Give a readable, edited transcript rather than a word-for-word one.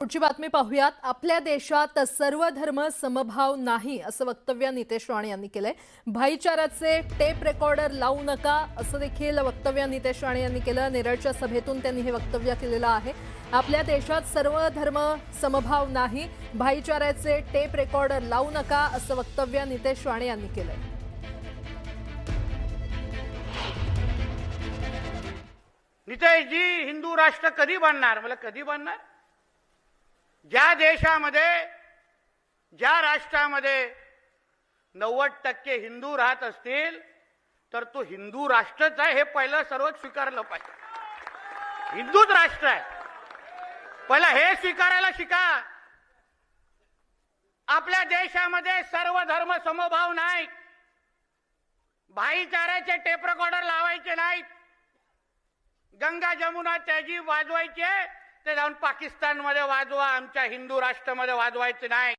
पुढची बातमी पाहूयात। आपल्या देशात सर्व धर्म समभाव नाही असं वक्तव्य नितेश राणे यांनी केलंय। भाईचाराचे टेप रेकॉर्डर लावू नका असं देखील वक्तव्य नितेश राणे यांनी केलं। नेरळच्या सभेतून त्यांनी हे वक्तव्य केलेलं आहे। आपल्या देशात सर्व धर्म समभाव नाही, भाईचाराचे टेप रेकॉर्डर लावू नका असं वक्तव्य नितेश राणे यांनी केलंय। नितेश जी, हिंदू राष्ट्र कधी बनणार? मला कधी बनणार? ज्या देशामध्ये, ज्या राष्ट्रामध्ये 90% हिंदू राहत असतील तर तो हिंदू राष्ट्रच आहे हे पहिलं सर्व स्वीकारलं पाहिजे। हिंदूच राष्ट्र आहे, पहिलं हे स्वीकारायला शिका। आपल्या देशामध्ये सर्व धर्म समभाव नाही, भाईचाराचे टेप रेकॉर्डर लावायचे नाहीत, गंगा जमुना तहजीब वाजवायचे ते जाऊन पाकिस्तानमध्ये वाजवा, आमच्या हिंदू राष्ट्रामध्ये वाजवायचे नाही।